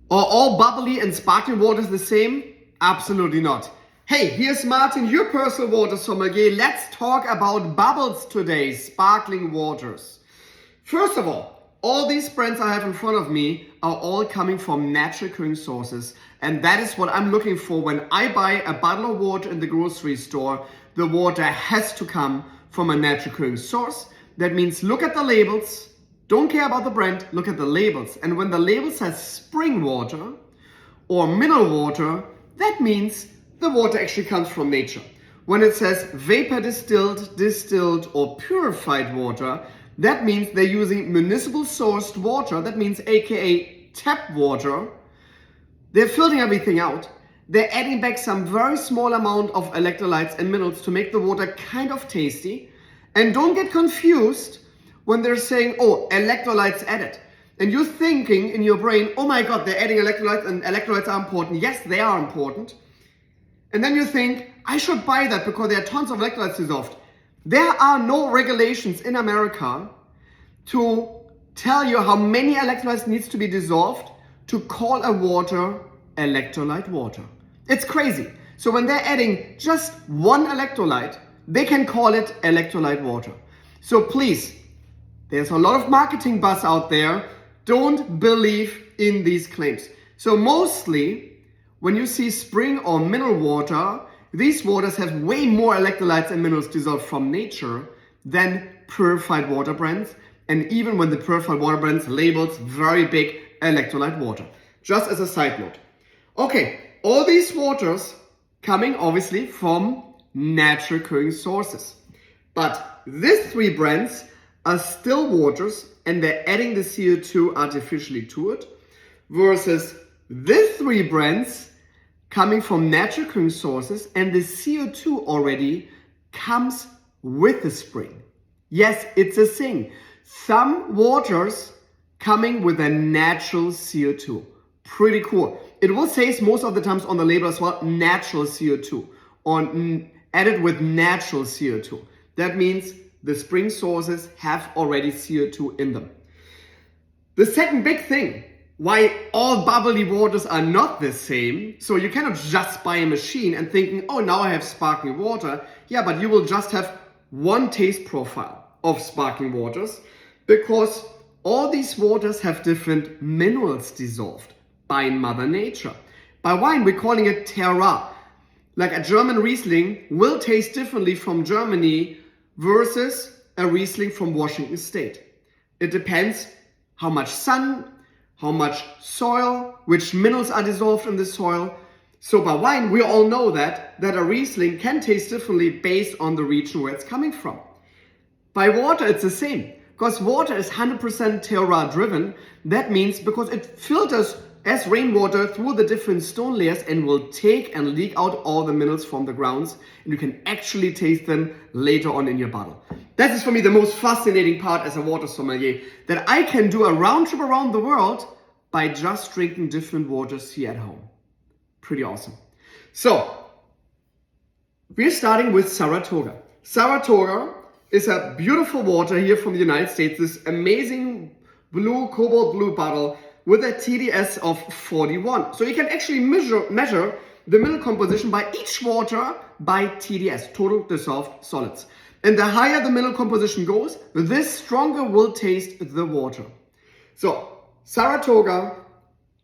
Are all bubbly and sparkling waters the same? Absolutely not. Hey, here's Martin, your personal water sommelier. Let's talk about bubbles today, sparkling waters. First of all these brands I have in front of me are all coming from natural occurring sources. And that is what I'm looking for when I buy a bottle of water in the grocery store. The water has to come from a natural occurring source. That means look at the labels. Don't care about the brand, look at the labels. And when the label says spring water or mineral water, that means the water actually comes from nature. When it says vapor distilled or purified water, that means they're using municipal sourced water, that means aka tap water. They're filtering everything out. They're adding back some very small amount of electrolytes and minerals to make the water kind of tasty. And don't get confused when they're saying, oh, electrolytes added. And you're thinking in your brain, oh my God, they're adding electrolytes and electrolytes are important. Yes, they are important. And then you think, I should buy that because there are tons of electrolytes dissolved. There are no regulations in America to tell you how many electrolytes needs to be dissolved to call a water electrolyte water. It's crazy. So when they're adding just one electrolyte, they can call it electrolyte water. So please, there's a lot of marketing buzz out there. Don't believe in these claims. So mostly, when you see spring or mineral water, these waters have way more electrolytes and minerals dissolved from nature than purified water brands. And even when the purified water brands labels very big electrolyte water. Just as a side note. Okay, all these waters coming obviously from natural occurring sources. But these three brands are still waters and they're adding the CO2 artificially to it, versus these three brands coming from natural occurring sources and the CO2 already comes with the spring. Yes, it's a thing. Some waters coming with a natural CO2. Pretty cool. It will say most of the times on the label as well, natural CO2 or added with natural CO2. That means the spring sources have already CO2 in them. The second big thing, why all bubbly waters are not the same, so you cannot just buy a machine and thinking, oh, now I have sparkling water. Yeah, but you will just have one taste profile of sparkling waters because all these waters have different minerals dissolved by Mother Nature. By wine, we're calling it terroir. Like a German Riesling will taste differently from Germany versus a Riesling from Washington State. It depends how much sun, how much soil, which minerals are dissolved in the soil. So by wine, we all know that a Riesling can taste differently based on the region where it's coming from. By water, it's the same. Because water is 100% terroir driven. That means because it filters as rainwater through the different stone layers and will take and leak out all the minerals from the grounds, and you can actually taste them later on in your bottle. That is for me the most fascinating part as a water sommelier, that I can do a round trip around the world by just drinking different waters here at home. Pretty awesome. So, we're starting with Saratoga. Saratoga is a beautiful water here from the United States, this amazing blue, cobalt blue bottle with a TDS of 41. So you can actually measure the mineral composition by each water by TDS, total dissolved solids. And the higher the mineral composition goes, the stronger will taste the water. So Saratoga,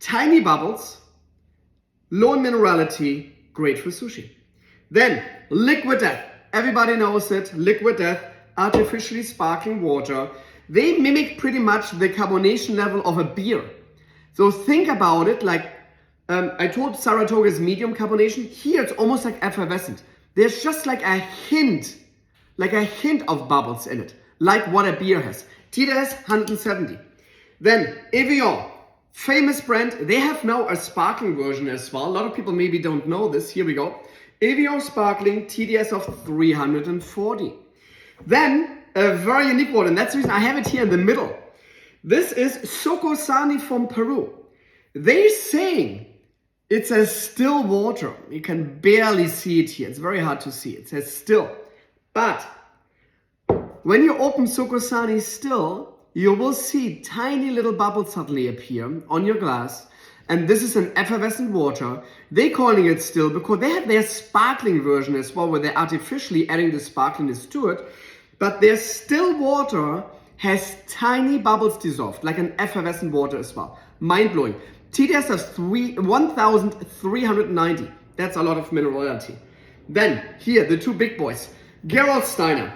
tiny bubbles, low in minerality, great for sushi. Then Liquidat, everybody knows it, Liquidat, artificially sparkling water. They mimic pretty much the carbonation level of a beer. So think about it like, I told Saratoga is medium carbonation. Here it's almost like effervescent. There's just like a hint of bubbles in it, like what a beer has. TDS 170. Then Evian, famous brand. They have now a sparkling version as well. A lot of people maybe don't know this. Here we go. Evian sparkling, TDS of 340. Then a very unique one, and that's the reason I have it here in the middle. This is Socosani from Peru. They're saying it's a still water. You can barely see it here. It's very hard to see. It says still. But when you open Socosani still, you will see tiny little bubbles suddenly appear on your glass. and this is an effervescent water. They're calling it still because they have their sparkling version as well, where they're artificially adding the sparkliness to it. But their still water has tiny bubbles dissolved, like an effervescent water as well. Mind-blowing. TDS has 1,390. That's a lot of minerality. Then, here, the two big boys. Gerald Steiner,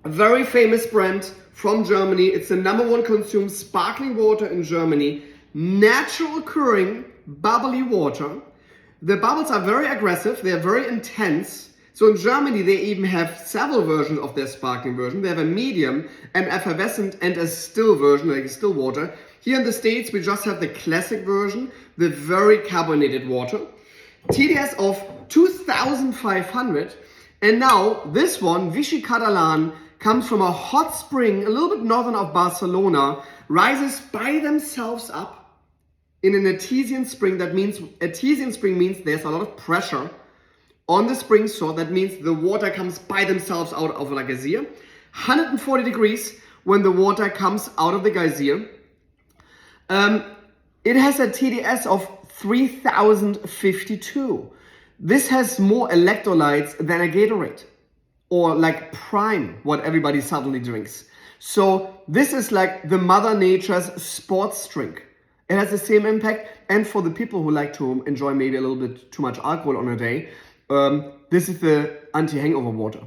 a very famous brand from Germany. It's the #1 consumed sparkling water in Germany. Natural occurring, bubbly water. The bubbles are very aggressive. They're very intense. So in Germany, they even have several versions of their sparkling version. They have a medium, an effervescent, and a still version, like a still water. Here in the States, we just have the classic version, the very carbonated water. TDS of 2,500. And now this one, Vichy Catalan, comes from a hot spring, a little bit northern of Barcelona, rises by themselves up in an artesian spring. That means, artesian spring means there's a lot of pressure on the spring source. That means the water comes by themselves out of a geyser. 140 degrees when the water comes out of the geyser. It has a TDS of 3,052. This has more electrolytes than a Gatorade or like Prime, what everybody suddenly drinks. So this is like the Mother Nature's sports drink. It has the same impact. And for the people who like to enjoy maybe a little bit too much alcohol on a day, this is the anti-hangover water.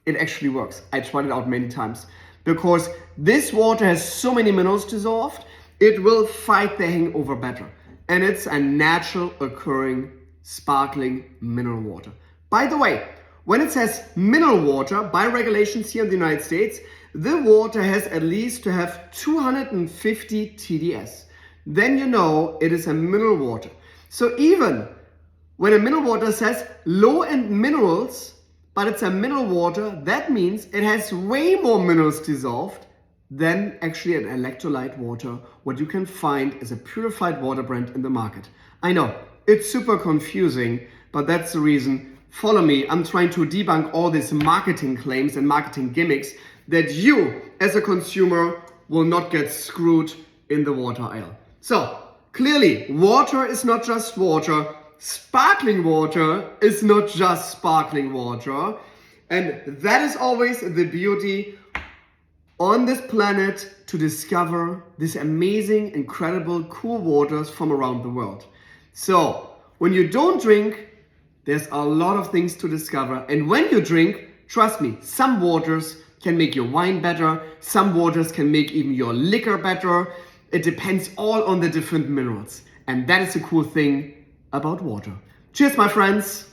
It actually works. I tried it out many times because this water has so many minerals dissolved, it will fight the hangover better. And it's a natural occurring sparkling mineral water. By the way, when it says mineral water, by regulations here in the United States, the water has at least to have 250 TDS. Then you know it is a mineral water. So even when a mineral water says low-end minerals, but it's a mineral water, that means it has way more minerals dissolved than actually an electrolyte water, what you can find as a purified water brand in the market. I know, it's super confusing, but that's the reason. Follow me, I'm trying to debunk all these marketing claims and marketing gimmicks that you, as a consumer, will not get screwed in the water aisle. So, clearly, water is not just water. Sparkling water is not just sparkling water. And that is always the beauty on this planet, to discover this amazing, incredible, cool waters from around the world. So, when you don't drink, there's a lot of things to discover. And when you drink, trust me, some waters can make your wine better. Some waters can make even your liquor better. It depends all on the different minerals. And that is the cool thing about water. Cheers, my friends.